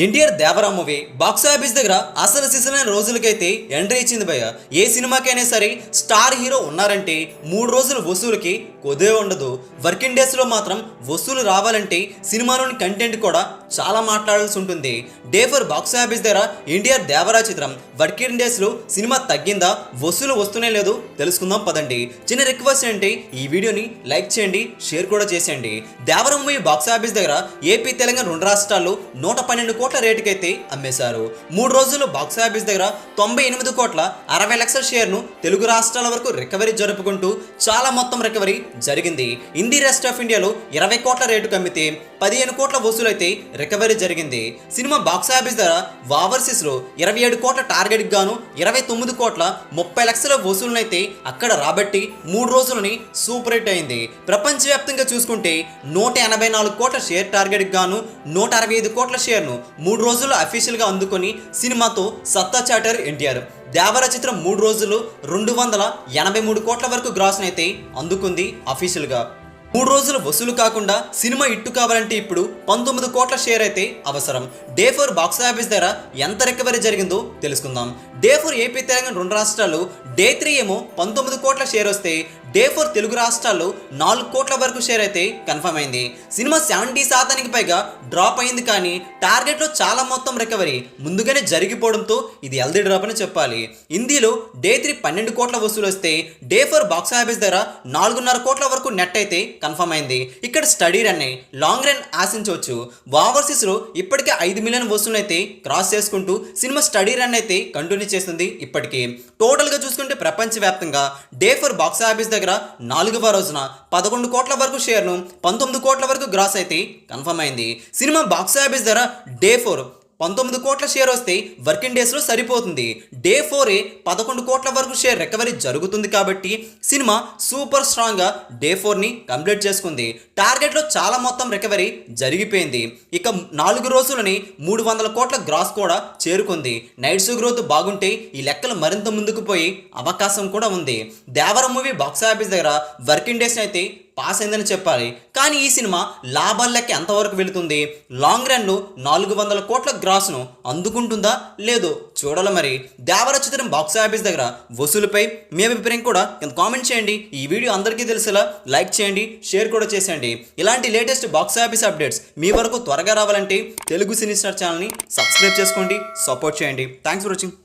NTR Devara movie box office దగ్గర అసలు సిసలైన రోజులకైతే ఎంట్రీ ఇచ్చింది భయ్య. ఏ సినిమాకైనా సరే స్టార్ హీరో ఉన్నారంటే 3 రోజుల వసూలుకి కొదే ఉండదు. వర్కింగ్ డేస్లో మాత్రం వసూలు రావాలంటే సినిమాలోని కంటెంట్ కూడా చాలా మాట్లాడాల్సి ఉంటుంది. డే ఫర్ బాక్స్ ఆఫీస్ దగ్గర ఎన్టీఆర్ దేవరా చిత్రం వర్కింగ్ డేస్లో సినిమా తగ్గిందా, వసూలు వస్తూనే లేదు తెలుసుకుందాం పదండి. చిన్న రిక్వెస్ట్ ఏంటి, ఈ వీడియోని లైక్ చేయండి, షేర్ కూడా చేసేయండి. దేవరా మూవీ బాక్స్ ఆఫీస్ దగ్గర ఏపీ తెలంగాణ 2 రాష్ట్రాల్లో 112 కోట్ల రేటుకైతే అమ్మేశారు. 3 రోజుల్లో బాక్స్ ఆఫీస్ దగ్గర 98 కోట్ల 60 లక్షల షేర్ను తెలుగు రాష్ట్రాల వరకు రికవరీ జరుపుకుంటూ చాలా మొత్తం రికవరీ జరిగింది. హిందీ రెస్ట్ ఆఫ్ ఇండియాలో 20 కోట్ల రేటుకు అమ్మితే 15 కోట్ల వసూలైతే రికవరీ జరిగింది. సినిమా బాక్స్ ఆఫీస్ దగ్గర ఓవర్సీస్ లో 27 కోట్ల టార్గెట్ గాను 29 కోట్ల 30 లక్షల వసూలునైతే అక్కడ రాబట్టి 3 రోజులని సూపర్ హిట్ అయింది. ప్రపంచవ్యాప్తంగా చూసుకుంటే 184 కోట్ల షేర్ టార్గెట్ గాను 165 కోట్ల షేర్ను 3 రోజుల్లో అఫీషియల్ గా అందుకొని సినిమాతో సత్తా చాటారు ఎన్టీఆర్. దేవరా చిత్రం 3 రోజులు 283 కోట్ల వరకు గ్రాస్ అయితే అందుకుంది అఫీషియల్ గా. 3 రోజులు వసూలు కాకుండా సినిమా ఇట్టు కావాలంటే ఇప్పుడు 19 కోట్ల షేర్ అయితే అవసరం. డే ఫోర్ బాక్స్ ఆఫీస్ దగ్గర ఎంత రికవరీ జరిగిందో తెలుసుకుందాం. డే ఫోర్ ఏపీ తెలంగాణ 2 రాష్ట్రాలు, డే 3 ఏమో 19 కోట్ల షేర్ వస్తే డే ఫోర్ తెలుగు రాష్ట్రాల్లో 4 కోట్ల వరకు షేర్ అయితే కన్ఫర్మ్ అయింది. సినిమా 70% పైగా డ్రాప్ అయింది, కానీ టార్గెట్లో చాలా మొత్తం రికవరీ ముందుగానే జరిగిపోవడంతో ఇది హెల్దీ డ్రాప్ అని చెప్పాలి. హిందీలో డే 3 12 కోట్ల వసూలు వస్తే డే ఫోర్ బాక్స్ ఆఫీస్ దగ్గర 4.5 కోట్ల వరకు నెట్ అయితే కన్ఫర్మ్ అయింది. ఇక్కడ స్టడీ రన్ లాంగ్ రన్ ఆశించవచ్చు. ఓవర్సీస్ లో ఇప్పటికే 5 మిలియన్ వసూలు అయితే క్రాస్ చేసుకుంటూ సినిమా స్టడీ రన్ అయితే కంటిన్యూ చేస్తుంది. ఇప్పటికీ టోటల్ గా చూసుకుంటే ప్రపంచవ్యాప్తంగా డే ఫోర్ బాక్స్ ఆఫీస్ దగ్గర 4వ రోజున 11 కోట్ల వరకు షేర్ను 19 కోట్ల వరకు గ్రాస్ అయితే కన్ఫర్మ్ అయింది. సినిమా బాక్స్ ఆఫీస్ దగ్గర డే 4 19 కోట్ల షేర్ వస్తే వర్కింగ్ డేస్లో సరిపోతుంది. డే 4 11 కోట్ల వరకు షేర్ రికవరీ జరుగుతుంది. కాబట్టి సినిమా సూపర్ స్ట్రాంగ్గా డే 4ని కంప్లీట్ చేసుకుంది. టార్గెట్లో చాలా మొత్తం రికవరీ జరిగిపోయింది. ఇక 4 రోజులని 300 కోట్ల గ్రాస్ కూడా చేరుకుంది. నైట్స్ గ్రోత్ బాగుంటే ఈ లెక్కలు మరింత ముందుకు పోయి అవకాశం కూడా ఉంది. దేవర మూవీ బాక్స్ ఆఫీస్ దగ్గర వర్కింగ్ డేస్ అయితే పాస్ అయిందని చెప్పాలి. కానీ ఈ సినిమా లాభాల లెక్క ఎంతవరకు వెళుతుంది, లాంగ్ రన్లో 400 కోట్ల గ్రాస్ను అందుకుంటుందా లేదో చూడాలి. మరి దేవర చిత్రం బాక్స్ ఆఫీస్ దగ్గర వసూలుపై మీ అభిప్రాయం కూడా కింద కామెంట్ చేయండి. ఈ వీడియో అందరికీ తెలిసేలా లైక్ చేయండి, షేర్ కూడా చేసేయండి. ఇలాంటి లేటెస్ట్ బాక్స్ ఆఫీస్ అప్డేట్స్ మీ వరకు త్వరగా రావాలంటే తెలుగు సినీ స్టార్ ఛానల్ని సబ్స్క్రైబ్ చేసుకోండి, సపోర్ట్ చేయండి. Thanks for watching.